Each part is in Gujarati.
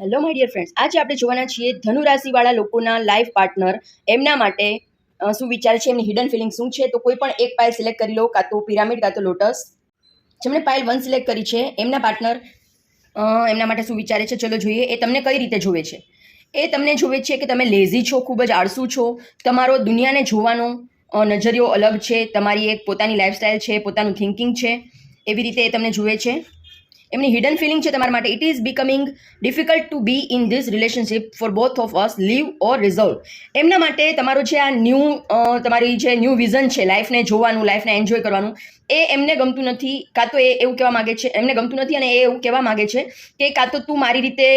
હેલો માય ડિયર ફ્રેન્ડ્સ, આજે આપણે જોવાના છીએ ધનુ રાશિવાળા લોકોના લાઈફ પાર્ટનર એમના માટે શું વિચારે છે, એમની હિડન ફિલિંગ શું છે. તો કોઈ પણ એક પાઇલ સિલેક્ટ કરી લો, કાં તો પિરામિડ કાં તો લોટસ. જેમણે પાઇલ 1 સિલેક્ટ કરી છે એમના પાર્ટનર એમના માટે શું વિચારે છે, ચલો જોઈએ. એ તમને કઈ રીતે જોવે છે. એ તમને જોવે છે કે તમે લેઝી છો, ખૂબ જ આળસુ છો, તમારો દુનિયાને જોવાનો નજરિયો અલગ છે, તમારી એક પોતાની લાઈફસ્ટાઈલ છે, પોતાનું થિંકિંગ છે, એવી રીતે એ તમને જુએ છે. એમની હિડન ફિલિંગ છે તમારા માટે, it is becoming difficult to be in this relationship for both of us, leave or resolve. એમના માટે તમારો જે આ તમારી જે ન્યૂ વિઝન છે, લાઈફને જોવાનું, લાઈફને એન્જોય કરવાનું, એ એમને ગમતું નથી. કાં તો એ એવું કહેવા માગે છે, એમને ગમતું નથી અને એ એવું કહેવા માગે છે કે કાં તો તું મારી રીતે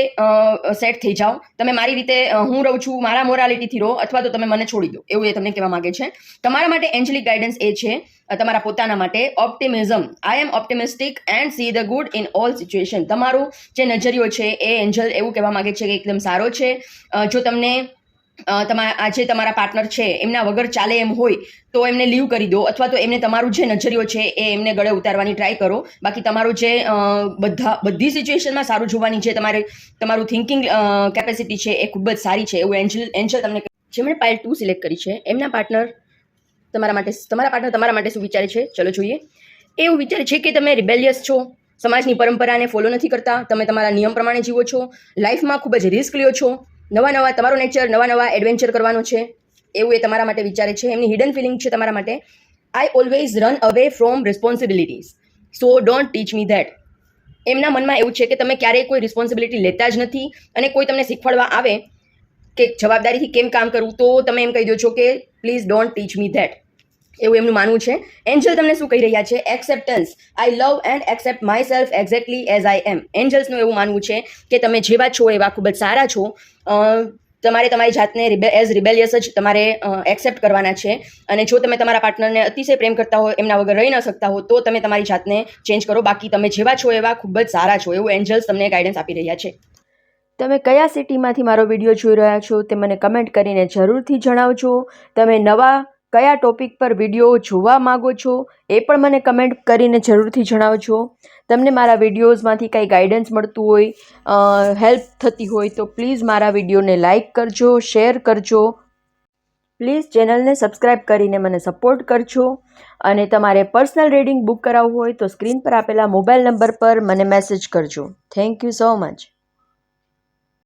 સેટ થઈ જાઓ, તમે મારી રીતે, હું રહું છું મારા મોરાલિટીથી રહો, અથવા તો તમે મને છોડી દો, એવું એ તમને કહેવા માગે છે. તમારા માટે એન્જલિક ગાઈડન્સ એ છે તમારા પોતાના માટે optimism. I am optimistic and see the good in all situation. તમારો જે નજરિયો છે એ એન્જલ એવું કહેવા માંગે છે કે એકદમ સારો છે. જો તમને આજે તમારા પાર્ટનર છે એમના વગર ચાલે એમ હોય તો એમને લીવ કરી દો, અથવા તો એમને તમારું જે નજરિયો છે એ એમને ગળે ઉતારવાની ટ્રાય કરો. બાકી તમારું જે બધી સિચ્યુએશનમાં સારું જોવાની જે તમારું થિંકિંગ કેપેસિટી છે એ ખૂબ જ સારી છે, એવું એન્જલ તમને. જેમણે પાઇલ 2 સિલેક્ટ કરી છે એમના પાર્ટનર તમારા માટે શું વિચારે છે, ચલો જોઈએ. એવું વિચારે છે કે તમે રિબેલિયસ છો, સમાજની પરંપરાને ફોલો નથી કરતા, તમે તમારા નિયમ પ્રમાણે જીવો છો, લાઈફમાં ખૂબ જ રિસ્ક લ્યો છો, તમારો નેચર નવા એડવેન્ચર કરવાનો છે, એવું એ તમારા માટે વિચારે છે. એમની હિડન ફિલિંગ છે તમારા માટે, I always run away from responsibilities, so don't teach me that. એમના મનમાં એવું છે કે તમે ક્યારેય કોઈ રિસ્પોન્સિબિલિટી લેતા જ નથી, અને કોઈ તમને શીખવાડવા આવે કે જવાબદારીથી કેમ કામ કરવું, તો તમે એમ કહી દો છો કે please don't teach me that, એવું એમનું માનવું છે. એન્જલ તમને શું કહી રહ્યા છે, acceptance. I love and accept myself exactly as I am. એન્જલ્સનું એવું માનવું છે કે તમે જેવા છો એવા ખૂબ જ સારા છો. તમારે તમારી જાતને એઝ રિબેલિયસ જ તમારે એક્સેપ્ટ કરવાના છે. અને જો તમે તમારા પાર્ટનરને અતિશય પ્રેમ કરતા હો, એમના વગર રહી ન શકતા હો, તો તમે તમારી જાતને ચેન્જ કરો. બાકી તમે જેવા છો એવા ખૂબ જ સારા છો, એવું એન્જલ્સ તમને ગાઈડન્સ આપી રહ્યા છે. તમે કયા સિટીમાંથી મારો વિડીયો જોઈ રહ્યા છો તે મને કમેન્ટ કરીને જરૂરથી જણાવજો. તમે નવા કયા ટોપિક પર વિડીયો જોવા માગો છો એ પણ મને કમેન્ટ કરીને જરૂરથી જણાવજો. તમને મારા વિડીયોઝમાંથી કંઈ ગાઈડન્સ મળતું હોય, હેલ્પ થતી હોય તો પ્લીઝ મારા વિડીયોને લાઈક કરજો, શેર કરજો. પ્લીઝ ચેનલને સબસ્ક્રાઈબ કરીને મને સપોર્ટ કરજો. અને તમારે પર્સનલ રીડિંગ બુક કરાવવું હોય તો સ્ક્રીન પર આપેલા મોબાઈલ નંબર પર મને મેસેજ કરજો. Thank you so much.